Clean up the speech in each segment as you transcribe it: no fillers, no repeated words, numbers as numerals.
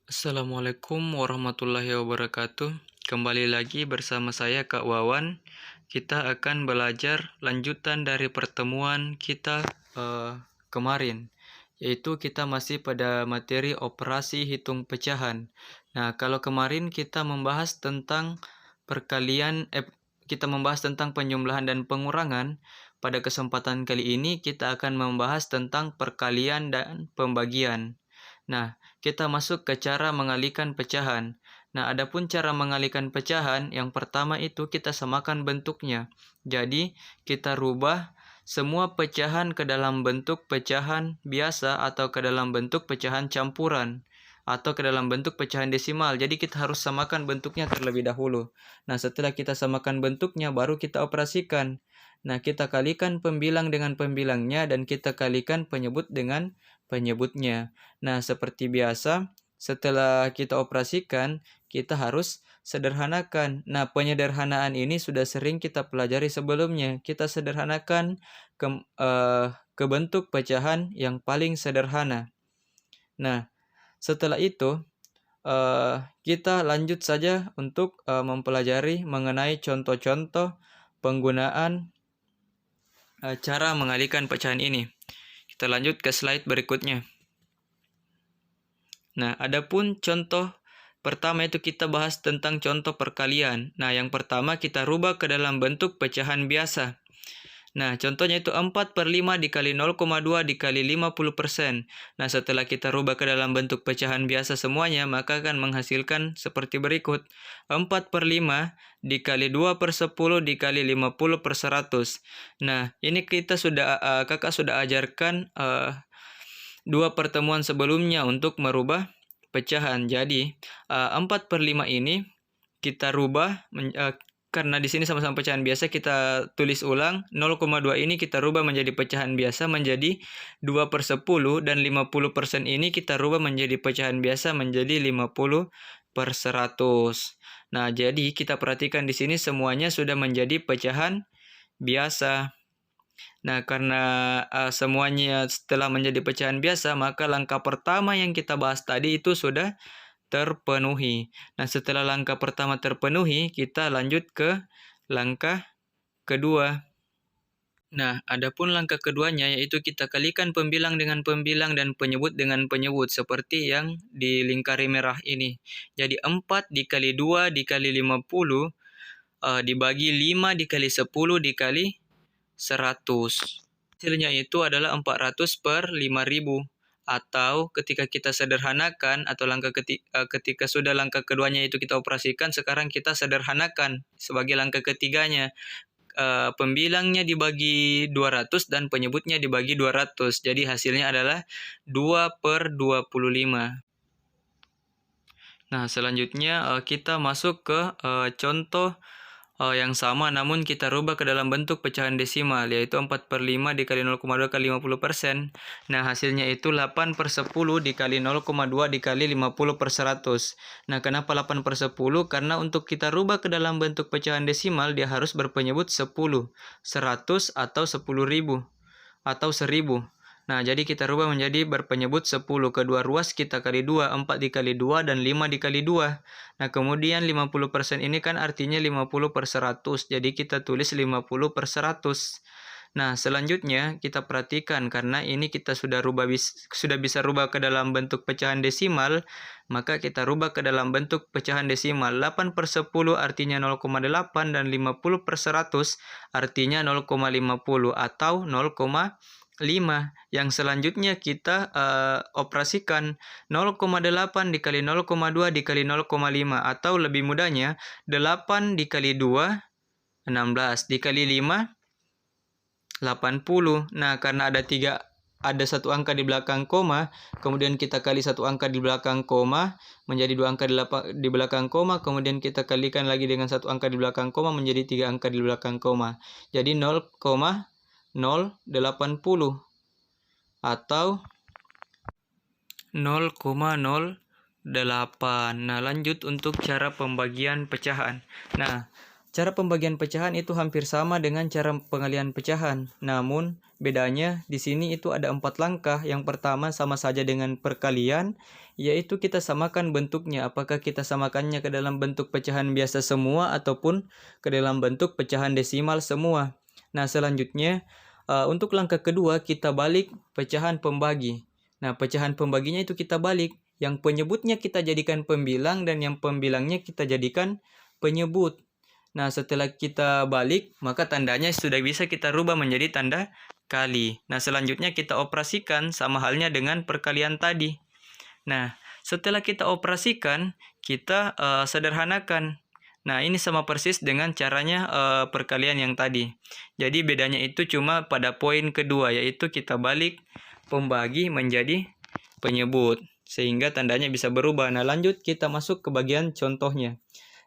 Assalamualaikum warahmatullahi wabarakatuh. Kembali lagi bersama saya Kak Wawan. Kita akan belajar lanjutan dari pertemuan kita kemarin, yaitu kita masih pada materi operasi hitung pecahan. Nah, kalau kemarin kita membahas tentang kita membahas tentang penjumlahan dan pengurangan. Pada kesempatan kali ini kita akan membahas tentang perkalian dan pembagian. Nah, kita masuk ke cara mengalihkan pecahan. Nah, adapun cara mengalihkan pecahan, yang pertama itu kita samakan bentuknya. Jadi, kita rubah semua pecahan ke dalam bentuk pecahan biasa atau ke dalam bentuk pecahan campuran atau ke dalam bentuk pecahan desimal. Jadi kita harus samakan bentuknya terlebih dahulu. Nah, setelah kita samakan bentuknya baru kita operasikan. Nah, kita kalikan pembilang dengan pembilangnya dan kita kalikan penyebut dengan penyebutnya. Nah, seperti biasa, setelah kita operasikan, kita harus sederhanakan. Nah, penyederhanaan ini sudah sering kita pelajari sebelumnya. Kita sederhanakan ke bentuk pecahan yang paling sederhana. Nah, setelah itu, kita lanjut saja untuk mempelajari mengenai contoh-contoh penggunaan cara mengalihkan pecahan ini. Kita lanjut ke slide berikutnya. Nah, adapun contoh pertama itu kita bahas tentang contoh perkalian. Nah, yang pertama kita rubah ke dalam bentuk pecahan biasa. Nah, contohnya itu 4/5 dikali 0,2 dikali 50%. Nah, setelah kita rubah ke dalam bentuk pecahan biasa semuanya, maka akan menghasilkan seperti berikut. 4/5 dikali 2/10 dikali 50/100. Nah, ini kakak sudah ajarkan dua pertemuan sebelumnya untuk merubah pecahan. Jadi, 4/5 ini kita rubah karena di sini sama-sama pecahan biasa, kita tulis ulang. 0,2 ini kita rubah menjadi pecahan biasa menjadi 2/10 dan 50% ini kita rubah menjadi pecahan biasa menjadi 50/100. Nah, jadi kita perhatikan di sini semuanya sudah menjadi pecahan biasa. Nah, karena semuanya setelah menjadi pecahan biasa, maka langkah pertama yang kita bahas tadi itu sudah terpenuhi. Nah, setelah langkah pertama terpenuhi, kita lanjut ke langkah kedua. Nah, adapun langkah keduanya yaitu kita kalikan pembilang dengan pembilang dan penyebut dengan penyebut seperti yang di lingkari merah ini. Jadi 4 dikali 2 dikali 50 dibagi 5 dikali 10 dikali 100. Hasilnya itu adalah 400/5000. Atau ketika kita sederhanakan atau ketika sudah langkah keduanya itu kita operasikan, sekarang kita sederhanakan sebagai langkah ketiganya. Pembilangnya dibagi 200 dan penyebutnya dibagi 200. Jadi hasilnya adalah 2/25. Nah, selanjutnya kita masuk ke contoh yang sama namun kita rubah ke dalam bentuk pecahan desimal, yaitu 4/5 dikali 0,2 kali 50%. Nah, hasilnya itu 8/10 dikali 0,2 dikali 50/100. Nah, kenapa 8/10? Karena untuk kita rubah ke dalam bentuk pecahan desimal, dia harus berpenyebut 10, 100 atau 10.000 atau 1000. Nah, jadi kita rubah menjadi berpenyebut 10. Kedua ruas kita kali 2, 4 dikali 2 dan 5 dikali 2. Nah, kemudian 50% ini kan artinya 50/100. Jadi kita tulis 50/100. Nah, selanjutnya kita perhatikan karena ini kita sudah bisa rubah ke dalam bentuk pecahan desimal, maka kita rubah ke dalam bentuk pecahan desimal. 8/10 artinya 0,8 dan 50/100 artinya 0,50 atau 0,5. Yang selanjutnya kita operasikan 0,8 dikali 0,2 dikali 0,5 atau lebih mudahnya 8 dikali 2 16 dikali 5 80. Nah, karena ada satu angka di belakang koma, kemudian kita kali satu angka di belakang koma menjadi dua angka di belakang koma, kemudian kita kalikan lagi dengan satu angka di belakang koma menjadi 3 angka di belakang koma. Jadi 0,080 atau 0,08. Nah, lanjut untuk cara pembagian pecahan. Nah, Cara pembagian pecahan itu hampir sama dengan cara pengalihan pecahan. Namun, bedanya di sini itu ada 4 langkah. Yang pertama sama saja dengan perkalian, yaitu kita samakan bentuknya. Apakah kita samakannya ke dalam bentuk pecahan biasa semua ataupun ke dalam bentuk pecahan desimal semua. Nah, selanjutnya untuk langkah kedua kita balik pecahan pembagi. Nah, pecahan pembaginya itu kita balik. Yang penyebutnya kita jadikan pembilang dan yang pembilangnya kita jadikan penyebut. Nah, setelah kita balik, maka tandanya sudah bisa kita rubah menjadi tanda kali. Nah, selanjutnya kita operasikan sama halnya dengan perkalian tadi. Nah, setelah kita operasikan, kita sederhanakan. Nah, ini sama persis dengan caranya perkalian yang tadi. Jadi, bedanya itu cuma pada poin kedua, yaitu kita balik pembagi menjadi penyebut. Sehingga tandanya bisa berubah. Nah, lanjut kita masuk ke bagian contohnya.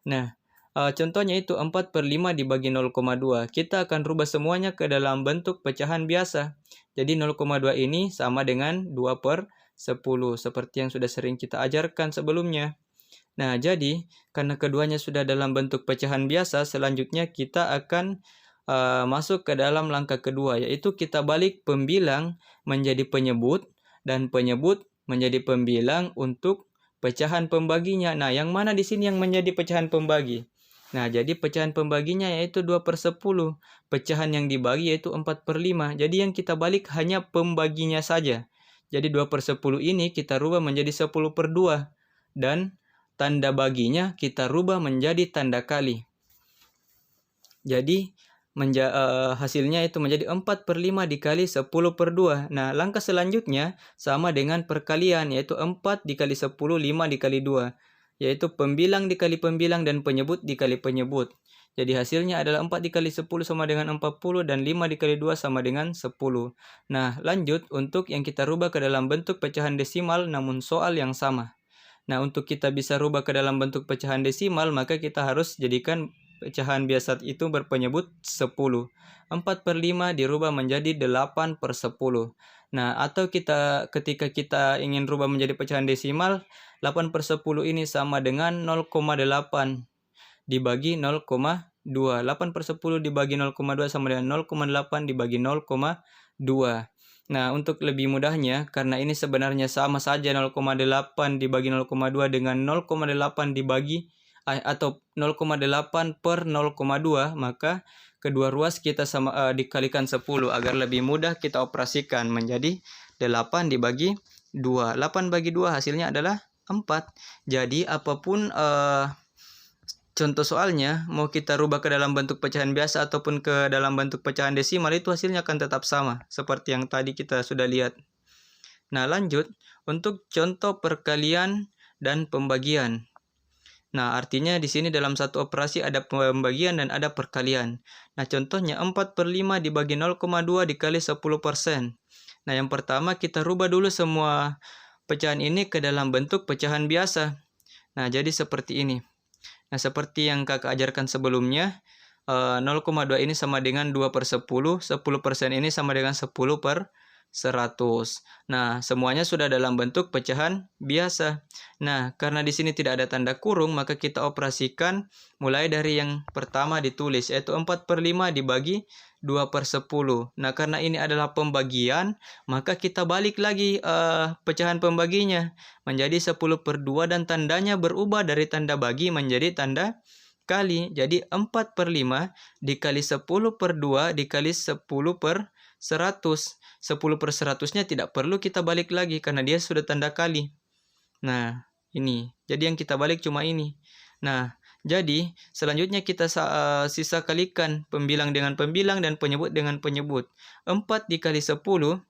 Nah, contohnya itu 4/5 dibagi 0,2. Kita akan rubah semuanya ke dalam bentuk pecahan biasa. Jadi 0,2 ini sama dengan 2/10. Seperti yang sudah sering kita ajarkan sebelumnya. Nah, jadi karena keduanya sudah dalam bentuk pecahan biasa, selanjutnya kita akan masuk ke dalam langkah kedua, yaitu kita balik pembilang menjadi penyebut dan penyebut menjadi pembilang untuk pecahan pembaginya. Nah, yang mana di sini yang menjadi pecahan pembagi? Nah, jadi pecahan pembaginya yaitu 2/10. Pecahan yang dibagi yaitu 4/5. Jadi yang kita balik hanya pembaginya saja. Jadi 2/10 ini kita rubah menjadi 10/2. Dan tanda baginya kita rubah menjadi tanda kali. Jadi hasilnya itu menjadi 4/5 dikali 10/2. Nah, langkah selanjutnya sama dengan perkalian, yaitu 4 dikali 10, 5 dikali 2. Yaitu pembilang dikali pembilang dan penyebut dikali penyebut. Jadi hasilnya adalah 4 dikali 10 sama dengan 40 dan 5 dikali 2 sama dengan 10. Nah, lanjut untuk yang kita rubah ke dalam bentuk pecahan desimal namun soal yang sama. Nah, untuk kita bisa rubah ke dalam bentuk pecahan desimal, maka kita harus jadikan pecahan biasa itu berpenyebut 10. 4/5 dirubah menjadi 8/10. Nah, atau ketika kita ingin rubah menjadi pecahan desimal, 8/10 ini sama dengan 0,8 dibagi 0,2. 8/10 dibagi 0,2 sama dengan 0,8 dibagi 0,2. Nah, untuk lebih mudahnya, karena ini sebenarnya sama saja 0,8 dibagi 0,2 dengan 0,8 dibagi atau 0,8/0,2, maka kedua ruas kita dikalikan 10 agar lebih mudah kita operasikan menjadi 8 dibagi 2. 8 bagi 2 hasilnya adalah 4. Jadi apapun contoh soalnya, mau kita rubah ke dalam bentuk pecahan biasa ataupun ke dalam bentuk pecahan desimal, itu hasilnya akan tetap sama seperti yang tadi kita sudah lihat. Nah, lanjut untuk contoh perkalian dan pembagian. Nah, artinya di sini dalam satu operasi ada pembagian dan ada perkalian. Nah, contohnya 4/5 dibagi 0,2 dikali 10%. Nah, yang pertama kita rubah dulu semua pecahan ini ke dalam bentuk pecahan biasa. Nah, jadi seperti ini. Nah, seperti yang kakak ajarkan sebelumnya, 0,2 ini sama dengan 2/10, 10% ini sama dengan 10/100. Nah, semuanya sudah dalam bentuk pecahan biasa. Nah, karena di sini tidak ada tanda kurung, maka kita operasikan mulai dari yang pertama ditulis, yaitu 4/5 dibagi 2/10. Nah, karena ini adalah pembagian, maka kita balik lagi pecahan pembaginya menjadi 10/2 dan tandanya berubah dari tanda bagi menjadi tanda kali. Jadi 4/5 dikali 10/2 dikali 10/100. 10/100-nya tidak perlu kita balik lagi karena dia sudah tanda kali. Nah, ini. Jadi yang kita balik cuma ini. Nah, jadi selanjutnya kita sisa kalikan pembilang dengan pembilang dan penyebut dengan penyebut. 4 dikali 10,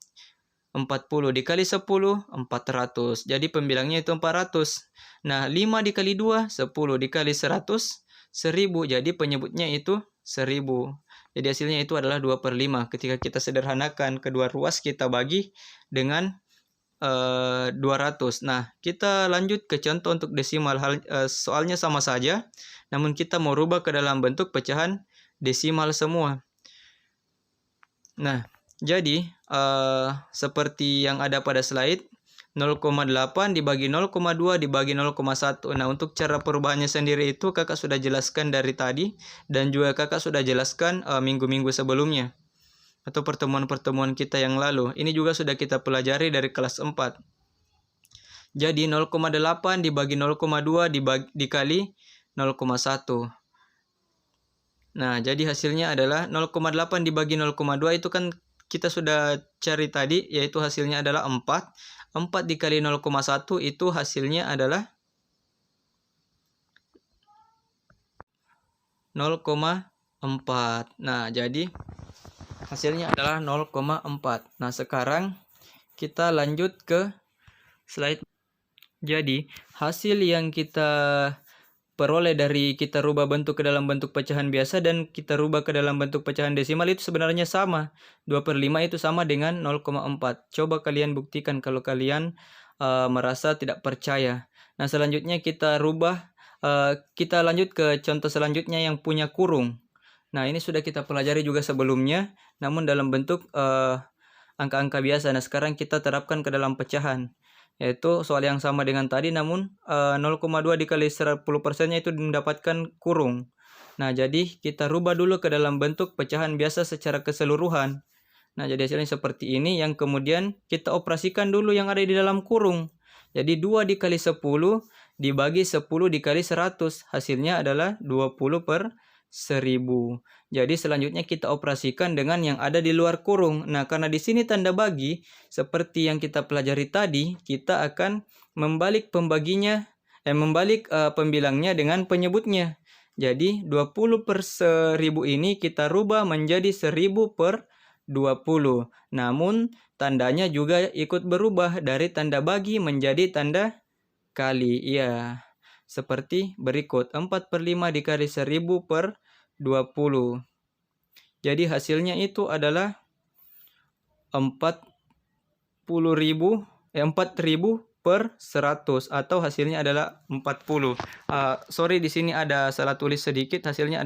40 dikali 10, 400. Jadi pembilangnya itu 400. Nah, 5 dikali 2, 10 dikali 100, 1000. Jadi penyebutnya itu 1000. Jadi hasilnya itu adalah 2/5. Ketika kita sederhanakan kedua ruas kita bagi dengan 200. Nah, kita lanjut ke contoh untuk desimal. Soalnya sama saja, namun kita mau rubah ke dalam bentuk pecahan desimal semua. Nah, jadi seperti yang ada pada slide, 0,8 dibagi 0,2 dibagi 0,1. Nah, untuk cara perubahannya sendiri itu kakak sudah jelaskan dari tadi, dan juga kakak sudah jelaskan minggu-minggu sebelumnya atau pertemuan-pertemuan kita yang lalu. Ini juga sudah kita pelajari dari kelas 4. Jadi 0,8 dibagi 0,2 dikali 0,1. Nah, jadi hasilnya adalah 0,8 dibagi 0,2 itu kan kita sudah cari tadi, yaitu hasilnya adalah 4. 4 dikali 0,1 itu hasilnya adalah 0,4. Nah, jadi hasilnya adalah 0,4. Nah, sekarang kita lanjut ke slide. Jadi, hasil yang kita peroleh dari kita rubah bentuk ke dalam bentuk pecahan biasa dan kita rubah ke dalam bentuk pecahan desimal itu sebenarnya sama. 2/5 itu sama dengan 0,4. Coba kalian buktikan kalau kalian merasa tidak percaya. Nah, selanjutnya kita kita lanjut ke contoh selanjutnya yang punya kurung. Nah, ini sudah kita pelajari juga sebelumnya, namun dalam bentuk angka-angka biasa. Nah, sekarang kita terapkan ke dalam pecahan. Yaitu soal yang sama dengan tadi, namun 0,2 dikali 10%-nya itu mendapatkan kurung. Nah, jadi kita rubah dulu ke dalam bentuk pecahan biasa secara keseluruhan. Nah, jadi hasilnya seperti ini, yang kemudian kita operasikan dulu yang ada di dalam kurung. Jadi 2 dikali 10 dibagi 10 dikali 100. Hasilnya adalah 20/1000. Jadi selanjutnya kita operasikan dengan yang ada di luar kurung. Nah, karena di sini tanda bagi, seperti yang kita pelajari tadi, kita akan membalik pembilangnya dengan penyebutnya. Jadi 20/1000 ini kita rubah menjadi 1000/20. Namun tandanya juga ikut berubah dari tanda bagi menjadi tanda kali. Iya. Seperti berikut, 4/5 dikali 1000/20. Jadi hasilnya itu adalah 4.000/100 atau hasilnya adalah 40. Sorry, di sini ada salah tulis sedikit, hasilnya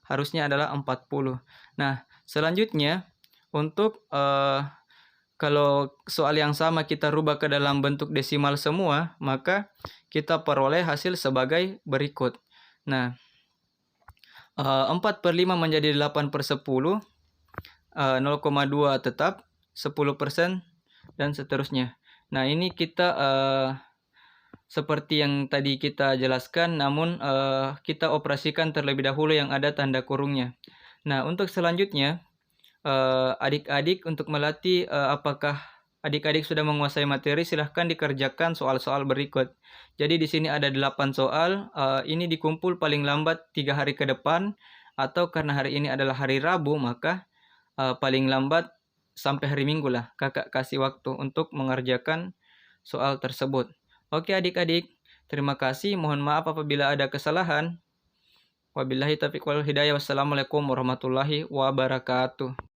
harusnya adalah 40. Nah, selanjutnya untuk kalau soal yang sama kita rubah ke dalam bentuk desimal semua, maka kita peroleh hasil sebagai berikut. Nah, 4/5 menjadi 8/10, 0,2 tetap, 10%, dan seterusnya. Nah, ini kita seperti yang tadi kita jelaskan, namun kita operasikan terlebih dahulu yang ada tanda kurungnya. Nah, untuk selanjutnya, adik-adik untuk melatih apakah adik-adik sudah menguasai materi, silahkan dikerjakan soal-soal berikut. Jadi di sini ada 8 soal, ini dikumpul paling lambat 3 hari ke depan, atau karena hari ini adalah hari Rabu, maka paling lambat sampai hari Minggu lah kakak kasih waktu untuk mengerjakan soal tersebut. Oke adik-adik, terima kasih. Mohon maaf apabila ada kesalahan. Wabillahi taufiq wal hidayah. Wassalamualaikum warahmatullahi wabarakatuh.